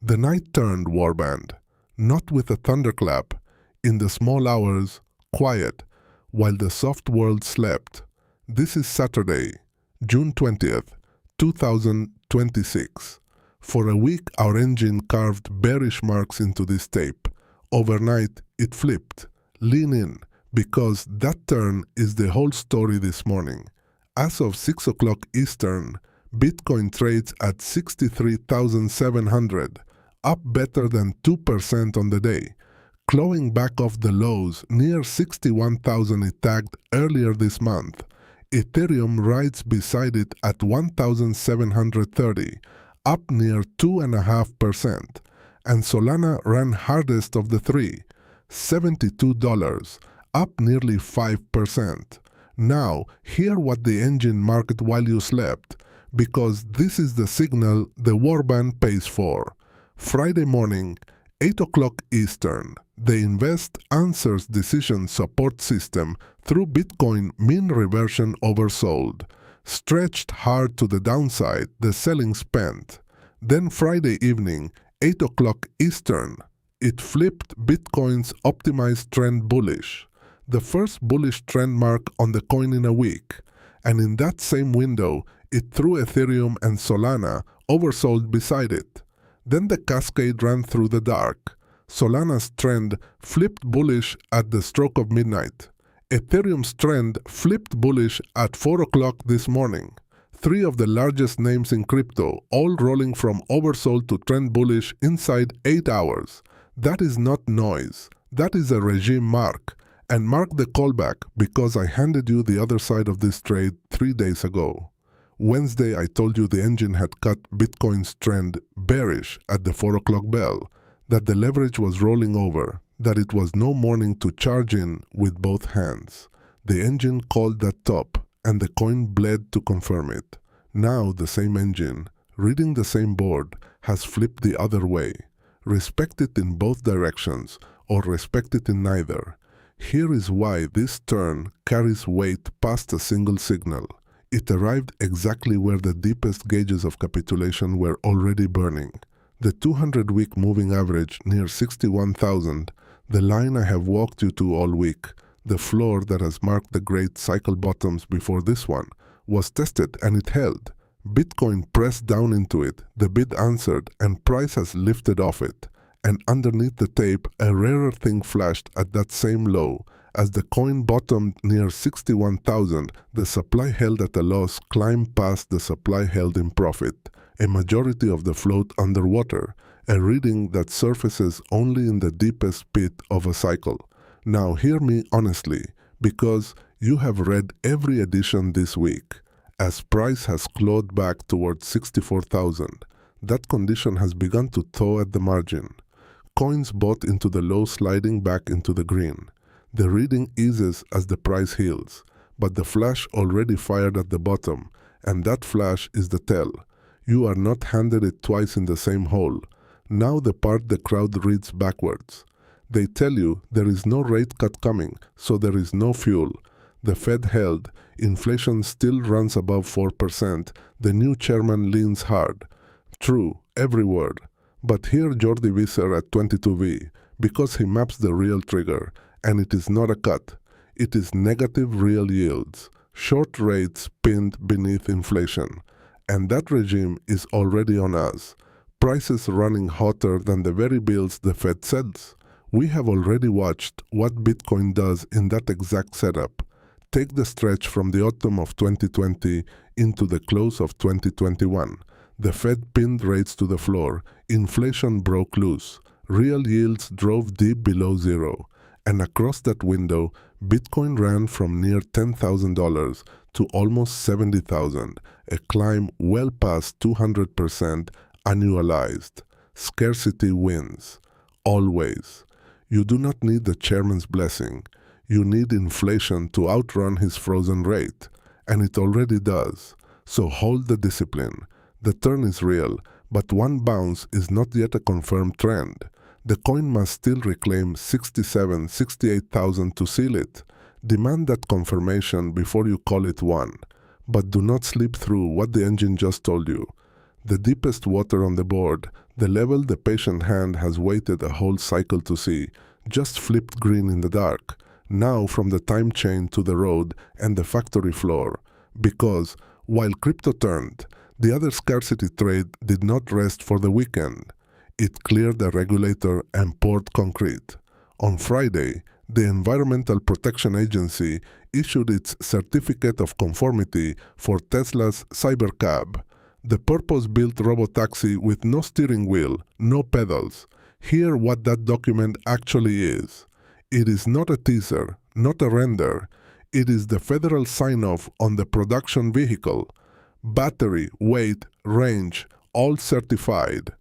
The night turned Warband, not with a thunderclap. In the small hours, quiet, while the soft world slept. This is Saturday, June 20th, 2026. For a week, our engine carved bearish marks into this tape. Overnight, it flipped. Lean in, because that turn is the whole story this morning. As of 6 o'clock Eastern, Bitcoin trades at 63,700, up better than 2% on the day, clawing back off the lows near 61,000 it tagged earlier this month. Ethereum rides beside it at 1,730, up near 2.5%, and Solana ran hardest of the three, $72, up nearly 5%. Now, hear what the engine marked while you slept, because this is the signal the Warband pays for. Friday morning, 8 o'clock Eastern, the InvestAnswers Decision Support System through Bitcoin mean reversion oversold. Stretched hard to the downside, the selling spent. Then Friday evening, 8 o'clock Eastern, it flipped Bitcoin's optimized trend bullish. The first bullish trend mark on the coin in a week. And in that same window, it threw Ethereum and Solana oversold beside it. Then the cascade ran through the dark. Solana's trend flipped bullish at the stroke of midnight. Ethereum's trend flipped bullish at 4 o'clock this morning. Three of the largest names in crypto, all rolling from oversold to trend bullish inside 8 hours. That is not noise. That is a regime mark. And mark the callback, because I handed you the other side of this trade 3 days ago. Wednesday, I told you the engine had cut Bitcoin's trend bearish at the 4 o'clock bell, that the leverage was rolling over, that it was no morning to charge in with both hands. The engine called that top, and the coin bled to confirm it. Now the same engine, reading the same board, has flipped the other way. Respect it in both directions, or respect it in neither. Here is why this turn carries weight past a single signal. It arrived exactly where the deepest gauges of capitulation were already burning. The 200-week moving average near 61,000, the line I have walked you to all week, the floor that has marked the great cycle bottoms before this one, was tested and it held. Bitcoin pressed down into it, the bid answered, and price has lifted off it. And underneath the tape, a rarer thing flashed at that same low. As the coin bottomed near 61,000, the supply held at a loss climbed past the supply held in profit. A majority of the float underwater, a reading that surfaces only in the deepest pit of a cycle. Now hear me honestly, because you have read every edition this week. As price has clawed back towards 64,000, that condition has begun to thaw at the margin. Coins bought into the low sliding back into the green. The reading eases as the price heals, but the flash already fired at the bottom, and that flash is the tell. You are not handed it twice in the same hole. Now the part the crowd reads backwards. They tell you there is no rate cut coming, so there is no fuel. The Fed held, inflation still runs above 4%, the new chairman leans hard. True, every word. But here Jordi Visser at 22V, because he maps the real trigger, and it is not a cut. It is negative real yields, short rates pinned beneath inflation. And that regime is already on us. Prices running hotter than the very bills the Fed sells. We have already watched what Bitcoin does in that exact setup. Take the stretch from the autumn of 2020 into the close of 2021. The Fed pinned rates to the floor, inflation broke loose, real yields drove deep below zero, and across that window, Bitcoin ran from near $10,000 to almost 70,000, a climb well past 200% annualized. Scarcity wins. Always. You do not need the chairman's blessing. You need inflation to outrun his frozen rate, and it already does. So hold the discipline. The turn is real, but one bounce is not yet a confirmed trend. The coin must still reclaim 67,000, 68,000 to seal it. Demand that confirmation before you call it one. But do not sleep through what the engine just told you. The deepest water on the board, the level the patient hand has waited a whole cycle to see, just flipped green in the dark, now from the time chain to the road and the factory floor. Because, while crypto turned, the other scarcity trade did not rest for the weekend. It cleared the regulator and poured concrete. On Friday, the Environmental Protection Agency issued its Certificate of Conformity for Tesla's Cybercab, the purpose-built robotaxi with no steering wheel, no pedals. Hear what that document actually is. It is not a teaser, not a render. It is the federal sign-off on the production vehicle. Battery, weight, range, all certified.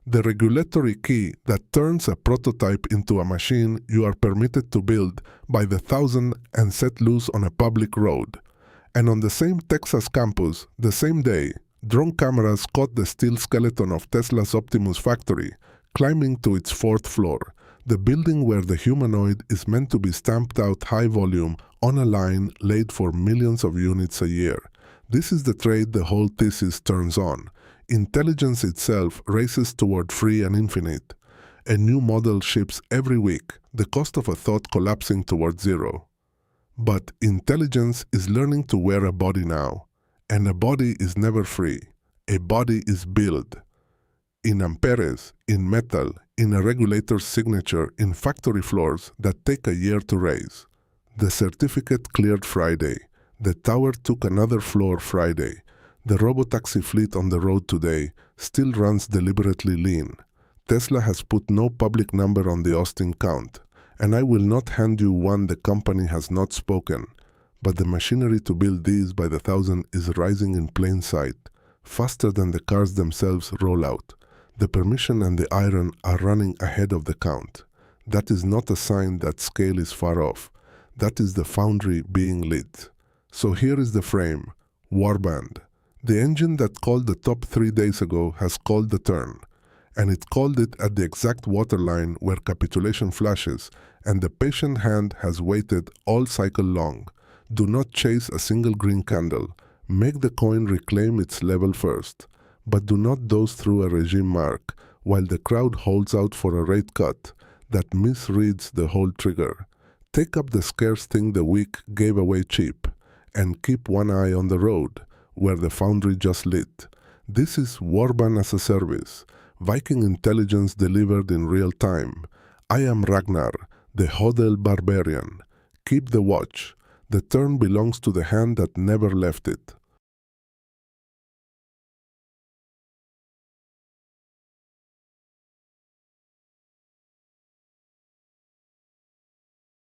The regulatory key that turns a prototype into a machine you are permitted to build by the thousand and set loose on a public road. And on the same Texas campus, the same day, drone cameras caught the steel skeleton of Tesla's Optimus factory, climbing to its 4th floor, the building where the humanoid is meant to be stamped out high volume on a line laid for millions of units a year. This is the trade the whole thesis turns on. Intelligence itself races toward free and infinite. A new model ships every week, the cost of a thought collapsing toward zero. But intelligence is learning to wear a body now. And a body is never free. A body is built. In amperes, in metal, in a regulator's signature, in factory floors that take a year to raise. The certificate cleared Friday. The tower took another floor Friday. The robotaxi fleet on the road today still runs deliberately lean. Tesla has put no public number on the Austin count, and I will not hand you one the company has not spoken. But the machinery to build these by the thousand is rising in plain sight, faster than the cars themselves roll out. The permission and the iron are running ahead of the count. That is not a sign that scale is far off. That is the foundry being lit. So here is the frame, Warband. The engine that called the top 3 days ago has called the turn. And it called it at the exact waterline where capitulation flashes, and the patient hand has waited all cycle long. Do not chase a single green candle. Make the coin reclaim its level first. But do not doze through a regime mark while the crowd holds out for a rate cut that misreads the whole trigger. Take up the scarce thing the week gave away cheap and keep one eye on the road where the foundry just lit. This is Warband as a service. Viking intelligence delivered in real time. I am Ragnar, the HODLBARBARIan. Keep the watch. The turn belongs to the hand that never left it.